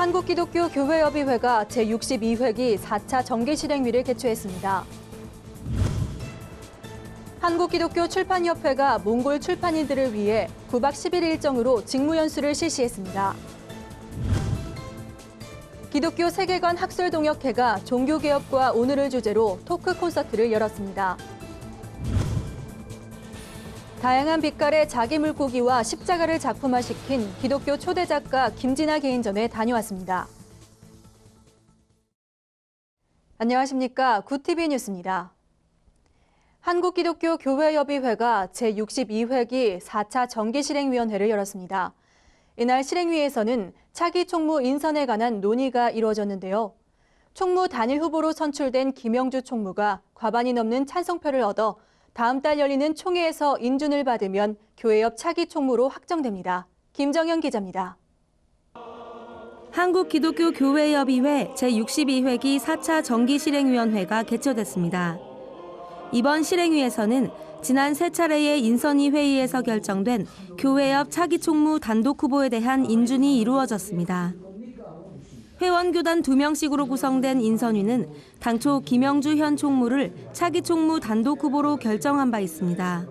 한국기독교교회협의회가 제62회기 4차 정기실행위를 개최했습니다. 한국기독교출판협회가 몽골 출판인들을 위해 9박 10일 일정으로 직무연수를 실시했습니다. 기독교 세계관 학술동역회가 종교개혁과 오늘을 주제로 토크 콘서트를 열었습니다. 다양한 빛깔의 자기 물고기와 십자가를 작품화시킨 기독교 초대 작가 김진아 개인전에 다녀왔습니다. 안녕하십니까. 굿TV 뉴스입니다. 한국기독교교회협의회가 제62회기 4차 정기실행위원회를 열었습니다. 이날 실행위에서는 차기 총무 인선에 관한 논의가 이루어졌는데요. 총무 단일 후보로 선출된 김영주 총무가 과반이 넘는 찬성표를 얻어 다음 달 열리는 총회에서 인준을 받으면 교회협 차기 총무로 확정됩니다. 김정현 기자입니다. 한국기독교교회협의회 제62회기 4차 정기실행위원회가 개최됐습니다. 이번 실행위에서는 지난 3차례의 인선위 회의에서 결정된 교회협 차기 총무 단독 후보에 대한 인준이 이루어졌습니다. 회원교단 2명씩으로 구성된 인선위는 당초 김영주 현 총무를 차기 총무 단독 후보로 결정한 바 있습니다.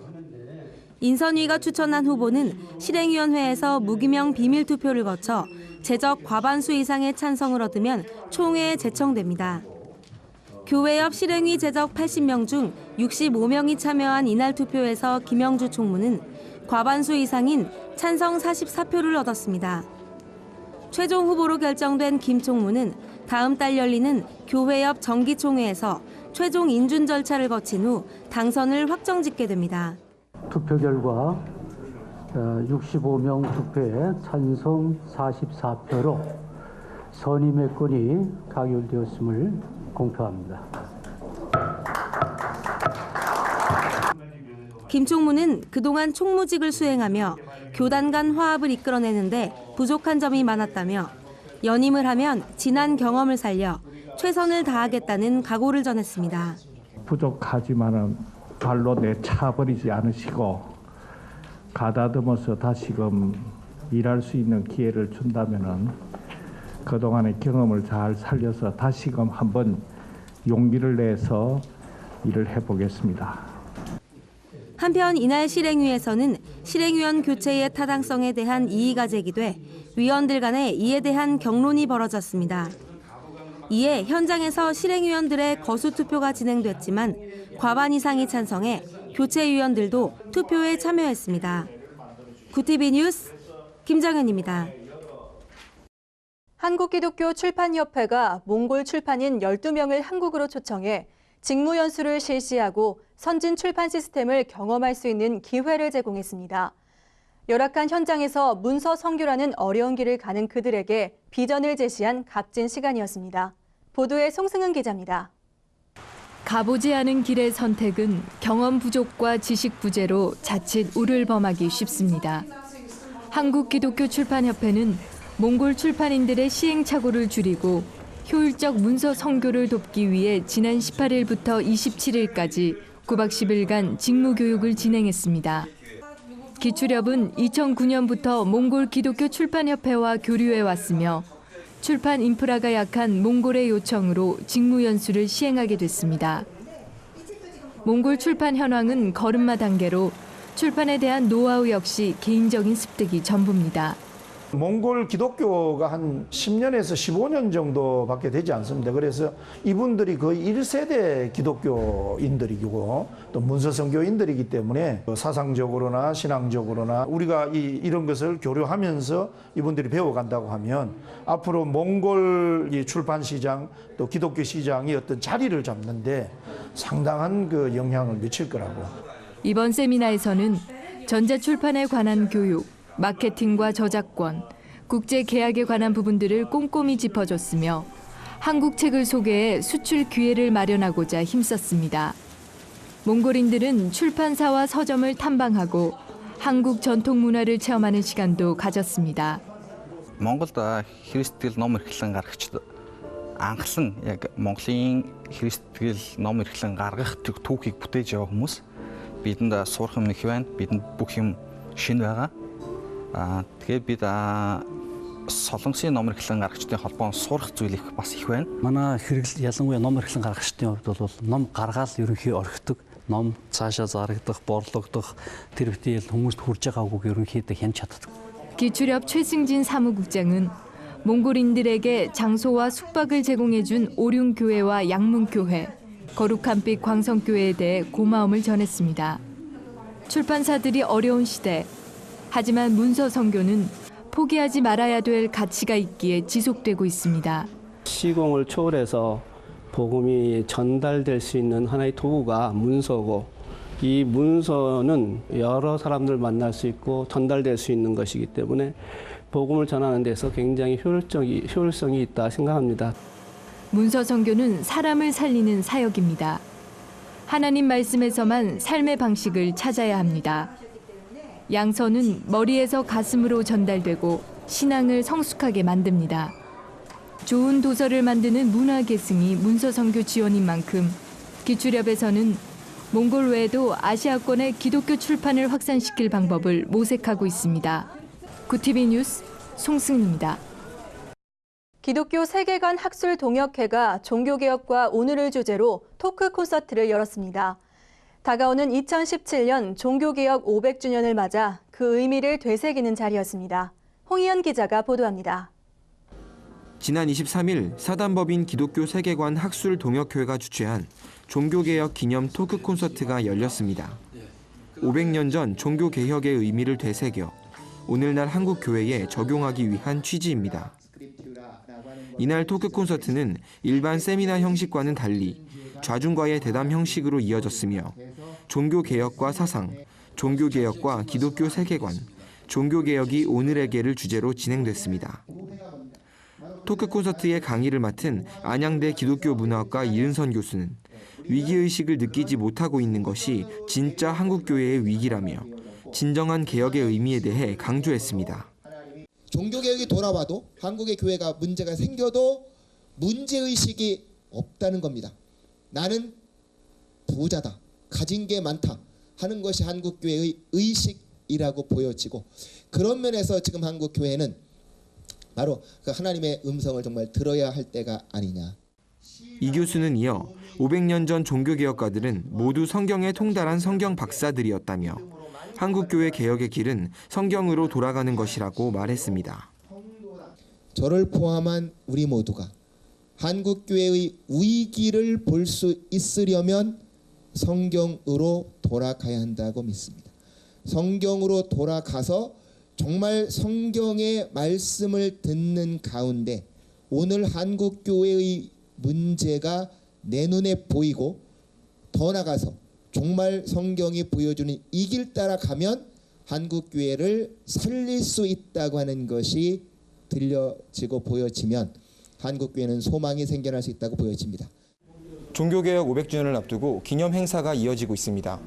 인선위가 추천한 후보는 실행위원회에서 무기명 비밀투표를 거쳐 제적 과반수 이상의 찬성을 얻으면 총회에 제청됩니다. 교회협 실행위 제적 80명 중 65명이 참여한 이날 투표에서 김영주 총무는 과반수 이상인 찬성 44표를 얻었습니다. 최종 후보로 결정된 김 총무는 다음 달 열리는 교회협 정기총회에서 최종 인준 절차를 거친 후 당선을 확정짓게 됩니다. 투표 결과 65명 투표에 찬성 44표로 선임의 건이 가결되었음을 공표합니다. 김 총무는 그동안 총무직을 수행하며 교단 간 화합을 이끌어내는데 부족한 점이 많았다며 연임을 하면 지난 경험을 살려 최선을 다하겠다는 각오를 전했습니다. 부족하지만은 발로 내차버리지 않으시고 가다듬어서 다시금 일할 수 있는 기회를 준다면은 그동안의 경험을 잘 살려서 다시금 한번 용기를 내서 일을 해보겠습니다. 한편 이날 실행위에서는 실행위원 교체의 타당성에 대한 이의가 제기돼 위원들 간에 이에 대한 격론이 벌어졌습니다. 이에 현장에서 실행위원들의 거수 투표가 진행됐지만 과반 이상이 찬성해 교체위원들도 투표에 참여했습니다. 굿TV 뉴스 김정현입니다. 한국기독교출판협회가 몽골 출판인 12명을 한국으로 초청해 직무연수를 실시하고 선진 출판 시스템을 경험할 수 있는 기회를 제공했습니다. 열악한 현장에서 문서 선교라는 어려운 길을 가는 그들에게 비전을 제시한 값진 시간이었습니다. 보도에 송승은 기자입니다. 가보지 않은 길의 선택은 경험 부족과 지식 부재로 자칫 우를 범하기 쉽습니다. 한국기독교출판협회는 몽골 출판인들의 시행착오를 줄이고 효율적 문서 선교를 돕기 위해 지난 18일부터 27일까지 9박 10일간 직무교육을 진행했습니다. 기출협은 2009년부터 몽골 기독교 출판협회와 교류해 왔으며 출판 인프라가 약한 몽골의 요청으로 직무연수를 시행하게 됐습니다. 몽골 출판 현황은 걸음마 단계로 출판에 대한 노하우 역시 개인적인 습득이 전부입니다. 몽골 기독교가 한 10년에서 15년 정도밖에 되지 않습니다. 그래서 이분들이 거의 1세대 기독교인들이고 또 문서선교인들이기 때문에 사상적으로나 신앙적으로나 우리가 이런 것을 교류하면서 이분들이 배워간다고 하면 앞으로 몽골 출판 시장 또 기독교 시장이 어떤 자리를 잡는데 상당한 그 영향을 미칠 거라고. 이번 세미나에서는 전자출판에 관한 교육, 마케팅과 저작권, 국제 계약에 관한 부분들을 꼼꼼히 짚어줬으며 한국 책을 소개해 수출 기회를 마련하고자 힘썼습니다. 몽골인들은 출판사와 서점을 탐방하고 한국 전통 문화를 체험하는 시간도 가졌습니다. Монголд христтгэл ном эрхлэн гаргагчид анхлан яг Монголын христтгэл ном эрхлэн гаргах түүхийг бүтээж яваа хүмүүс бидэнд сурах юм их байна. Бидэнд бүх юм шинэ байгаа. Тэгээд бид солонгосын номер эхлэн гаргагчдын холбоон сурах зүйл их бас их байна. Манай хэрэгл ялангуяа ном эрхлэн гаргагчдын хувьд бол ном гаргаал ерөнхий орхидог, ном цаашаа зарагдах, борлогдох тэр бүтээл хүмүүст хүрж байгаагүй ерөнхийдөө хянч чаддаг. 기출협 최승진 사무국장은 몽골인들에게 장소와 숙박을 제공해준 오륜교회와 양문교회, 거룩한 빛 광성교회에 대해 고마움을 전했습니다. 출판사들이 어려운 시대, 하지만 문서 선교는 포기하지 말아야 될 가치가 있기에 지속되고 있습니다. 시공을 초월해서 복음이 전달될 수 있는 하나의 도구가 문서고, 이 문서는 여러 사람들 만날 수 있고 전달될 수 있는 것이기 때문에 복음을 전하는 데서 굉장히 효율성이 있다 생각합니다. 문서 선교는 사람을 살리는 사역입니다. 하나님 말씀에서만 삶의 방식을 찾아야 합니다. 양서는 머리에서 가슴으로 전달되고 신앙을 성숙하게 만듭니다. 좋은 도서를 만드는 문화 계승이 문서 선교 지원인 만큼 기출협에서는 몽골 외에도 아시아권의 기독교 출판을 확산시킬 방법을 모색하고 있습니다. 구티비 뉴스 송승입니다. 기독교 세계관 학술 동역회가 종교개혁과 오늘을 주제로 토크 콘서트를 열었습니다. 다가오는 2017년 종교개혁 500주년을 맞아 그 의미를 되새기는 자리였습니다. 홍희연 기자가 보도합니다. 지난 23일 사단법인 기독교 세계관 학술 동역회가 주최한 종교개혁 기념 토크 콘서트가 열렸습니다. 500년 전 종교개혁의 의미를 되새겨 오늘날 한국 교회에 적용하기 위한 취지입니다. 이날 토크 콘서트는 일반 세미나 형식과는 달리 좌중과의 대담 형식으로 이어졌으며 종교개혁과 사상, 종교개혁과 기독교 세계관, 종교개혁이 오늘에게를 주제로 진행됐습니다. 토크 콘서트의 강의를 맡은 안양대 기독교문화학과 이은선 교수는 위기의식을 느끼지 못하고 있는 것이 진짜 한국교회의 위기라며 진정한 개혁의 의미에 대해 강조했습니다. 종교개혁이 돌아와도 한국의 교회가 문제가 생겨도 문제의식이 없다는 겁니다. 나는 부자다, 가진 게 많다 하는 것이 한국교회의 의식이라고 보여지고, 그런 면에서 지금 한국교회는 바로 그 하나님의 음성을 정말 들어야 할 때가 아니냐. 이 교수는 이어 500년 전 종교개혁가들은 모두 성경에 통달한 성경 박사들이었다며 한국교회 개혁의 길은 성경으로 돌아가는 것이라고 말했습니다. 저를 포함한 우리 모두가 한국교회의 위기를 볼 수 있으려면 성경으로 돌아가야 한다고 믿습니다. 성경으로 돌아가서 정말 성경의 말씀을 듣는 가운데 오늘 한국교회의 문제가 내 눈에 보이고, 더 나아가서 정말 성경이 보여주는 이 길 따라가면 한국교회를 살릴 수 있다고 하는 것이 들려지고 보여지면 한국교회는 소망이 생겨날 수 있다고 보여집니다. 종교개혁 500주년을 앞두고 기념 행사가 이어지고 있습니다.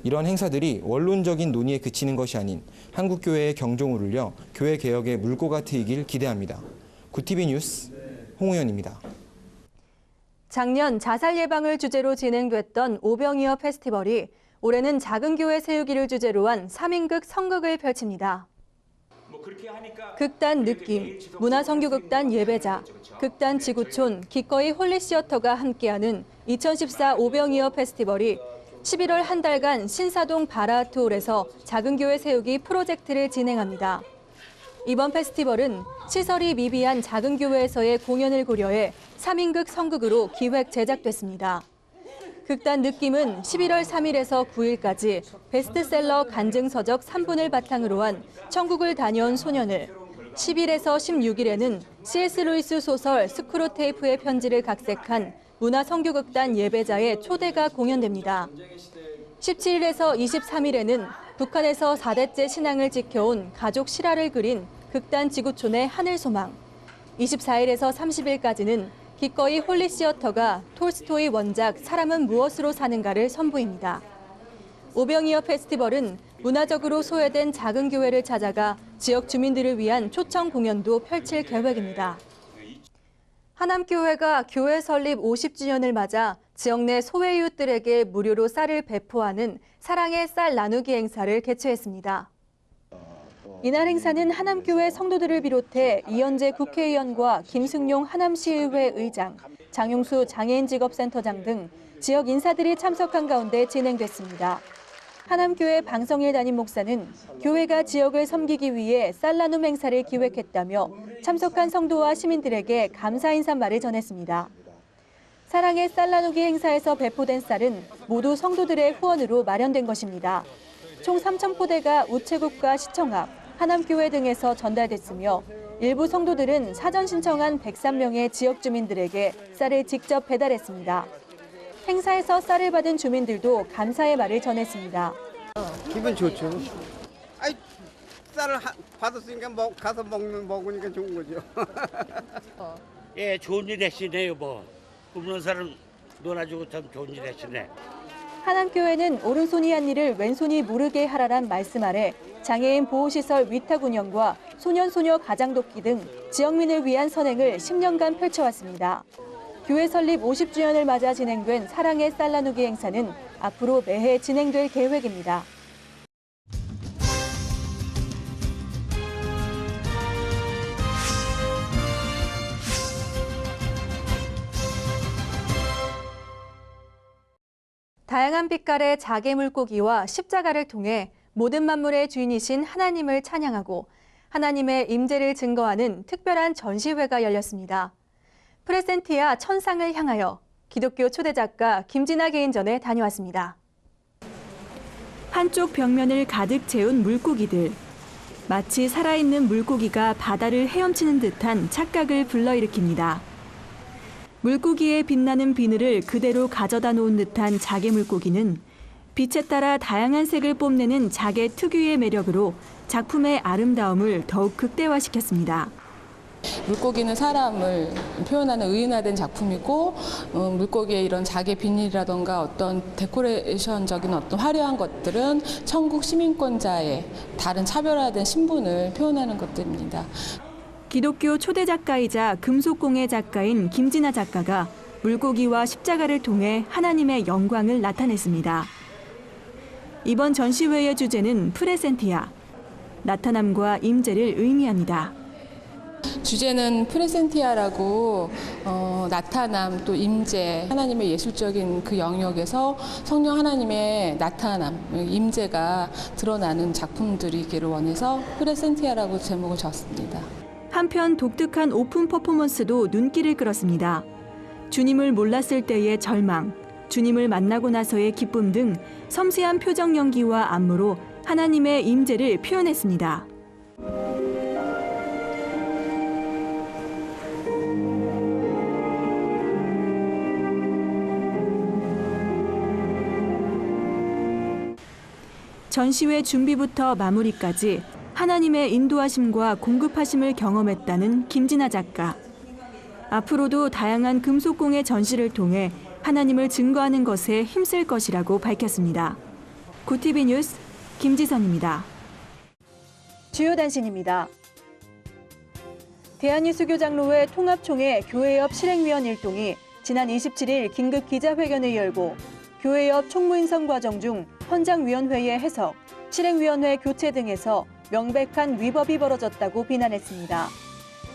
이런 행사들이 원론적인 논의에 그치는 것이 아닌 한국교회의 경종을 울려 교회 개혁의 물꼬가 트이길 기대합니다. 구티비 뉴스 홍우현입니다. 작년 자살 예방을 주제로 진행됐던 오병이어 페스티벌이 올해는 작은 교회 세우기를 주제로 한 3인극 성극을 펼칩니다. 극단 느낌, 문화선교극단 예배자, 극단 지구촌, 기꺼이 홀리시어터가 함께하는 2014 오병이어 페스티벌이 11월 한 달간 신사동 바라트홀에서 작은 교회 세우기 프로젝트를 진행합니다. 이번 페스티벌은 시설이 미비한 작은 교회에서의 공연을 고려해 3인극 성극으로 기획 제작됐습니다. 극단 느낌은 11월 3일에서 9일까지 베스트셀러 간증서적 3분을 바탕으로 한 천국을 다녀온 소년을, 10일에서 16일에는 C.S. 루이스 소설 스크루테이프의 편지를 각색한 문화선교극단 예배자의 초대가 공연됩니다. 17일에서 23일에는 북한에서 4대째 신앙을 지켜온 가족 실화를 그린 극단 지구촌의 하늘소망, 24일에서 30일까지는 기꺼이 홀리시어터가 톨스토이 원작 사람은 무엇으로 사는가를 선보입니다. 오병이어 페스티벌은 문화적으로 소외된 작은 교회를 찾아가 지역 주민들을 위한 초청 공연도 펼칠 계획입니다. 하남교회가 교회 설립 50주년을 맞아 지역 내 소외 이웃들에게 무료로 쌀을 배포하는 사랑의 쌀 나누기 행사를 개최했습니다. 이날 행사는 하남교회 성도들을 비롯해 이현재 국회의원과 김승용 하남시의회 의장, 장용수 장애인직업센터장 등 지역 인사들이 참석한 가운데 진행됐습니다. 하남교회 방성일 담임 목사는 교회가 지역을 섬기기 위해 쌀 나눔 행사를 기획했다며 참석한 성도와 시민들에게 감사 인사말을 전했습니다. 사랑의 쌀 나누기 행사에서 배포된 쌀은 모두 성도들의 후원으로 마련된 것입니다. 총 3,000포대가 우체국과 시청 앞, 하남교회 등에서 전달됐으며 일부 성도들은 사전 신청한 103명의 지역 주민들에게 쌀을 직접 배달했습니다. 행사에서 쌀을 받은 주민들도 감사의 말을 전했습니다. 기분 좋죠. 아이, 쌀을 받았으니까 가서 먹으니까 좋은 거죠. 예, 좋은 일 했시네요, 뭐. 없는 사람 놀아주고 참 좋은 일 했시네. 하남교회는 오른손이 한 일을 왼손이 모르게 하라란 말씀 아래 장애인 보호시설 위탁 운영과 소년소녀 가장돕기 등 지역민을 위한 선행을 10년간 펼쳐왔습니다. 교회 설립 50주년을 맞아 진행된 사랑의 쌀 나누기 행사는 앞으로 매해 진행될 계획입니다. 다양한 빛깔의 자개 물고기와 십자가를 통해 모든 만물의 주인이신 하나님을 찬양하고 하나님의 임재를 증거하는 특별한 전시회가 열렸습니다. 프레센티아 천상을 향하여 기독교 초대 작가 김진아 개인전에 다녀왔습니다. 한쪽 벽면을 가득 채운 물고기들. 마치 살아있는 물고기가 바다를 헤엄치는 듯한 착각을 불러일으킵니다. 물고기의 빛나는 비늘을 그대로 가져다 놓은 듯한 자개 물고기는 빛에 따라 다양한 색을 뽐내는 자개 특유의 매력으로 작품의 아름다움을 더욱 극대화시켰습니다. 물고기는 사람을 표현하는 의인화된 작품이고 물고기의 이런 자개 비닐이라던가 어떤 데코레이션적인 어떤 화려한 것들은 천국 시민권자의 다른 차별화된 신분을 표현하는 것들입니다. 기독교 초대 작가이자 금속공예 작가인 김진아 작가가 물고기와 십자가를 통해 하나님의 영광을 나타냈습니다. 이번 전시회의 주제는 프레센티아, 나타남과 임재를 의미합니다. 주제는 프레센티아라고 나타남 또 임재, 하나님의 예술적인 그 영역에서 성령 하나님의 나타남, 임재가 드러나는 작품들이기를 원해서 프레센티아라고 제목을 지었습니다. 한편 독특한 오픈 퍼포먼스도 눈길을 끌었습니다. 주님을 몰랐을 때의 절망, 주님을 만나고 나서의 기쁨 등 섬세한 표정 연기와 안무로 하나님의 임재를 표현했습니다. 전시회 준비부터 마무리까지 하나님의 인도하심과 공급하심을 경험했다는 김진아 작가. 앞으로도 다양한 금속공예 전시를 통해 하나님을 증거하는 것에 힘쓸 것이라고 밝혔습니다. 고티비 뉴스 김지선입니다. 주요 단신입니다. 대한이수교장로회 통합총회 교회협 실행위원 일동이 지난 27일 긴급 기자회견을 열고 교회협 총무인선 과정 중 헌장위원회의 해석, 실행위원회 교체 등에서 명백한 위법이 벌어졌다고 비난했습니다.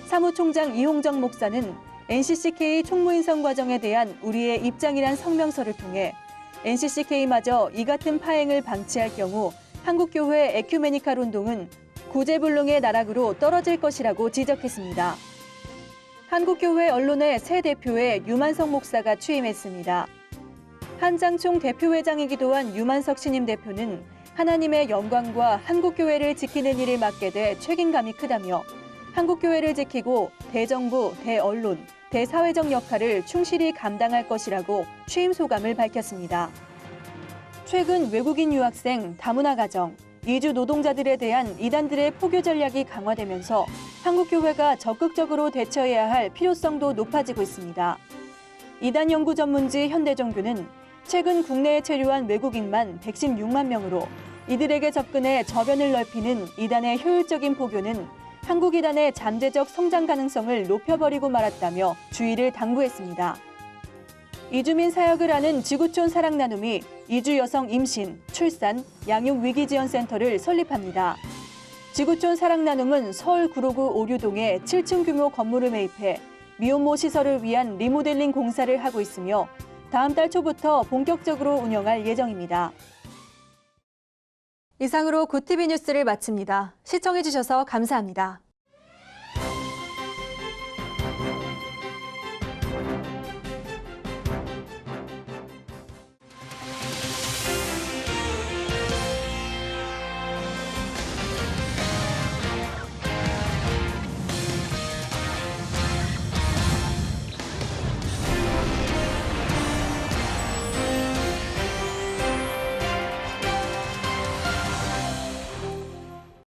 사무총장 이홍정 목사는 NCCK 총무인선 과정에 대한 우리의 입장이란 성명서를 통해 NCCK마저 이 같은 파행을 방치할 경우 한국교회 에큐메니칼 운동은 구제불능의 나락으로 떨어질 것이라고 지적했습니다. 한국교회 언론의 새 대표에 유만석 목사가 취임했습니다. 한장총 대표회장이기도 한 유만석 신임 대표는 하나님의 영광과 한국교회를 지키는 일을 맡게 돼 책임감이 크다며 한국교회를 지키고 대정부, 대언론, 대사회적 역할을 충실히 감당할 것이라고 취임 소감을 밝혔습니다. 최근 외국인 유학생, 다문화 가정, 이주 노동자들에 대한 이단들의 포교 전략이 강화되면서 한국교회가 적극적으로 대처해야 할 필요성도 높아지고 있습니다. 이단 연구 전문지 현대종교는 최근 국내에 체류한 외국인만 116만 명으로 이들에게 접근해 저변을 넓히는 이단의 효율적인 포교는 한국 이단의 잠재적 성장 가능성을 높여버리고 말았다며 주의를 당부했습니다. 이주민 사역을 하는 지구촌 사랑나눔이 이주 여성 임신, 출산, 양육 위기 지원 센터를 설립합니다. 지구촌 사랑나눔은 서울 구로구 오류동에 7층 규모 건물을 매입해 미혼모 시설을 위한 리모델링 공사를 하고 있으며 다음 달 초부터 본격적으로 운영할 예정입니다. 이상으로 굿TV 뉴스를 마칩니다. 시청해주셔서 감사합니다.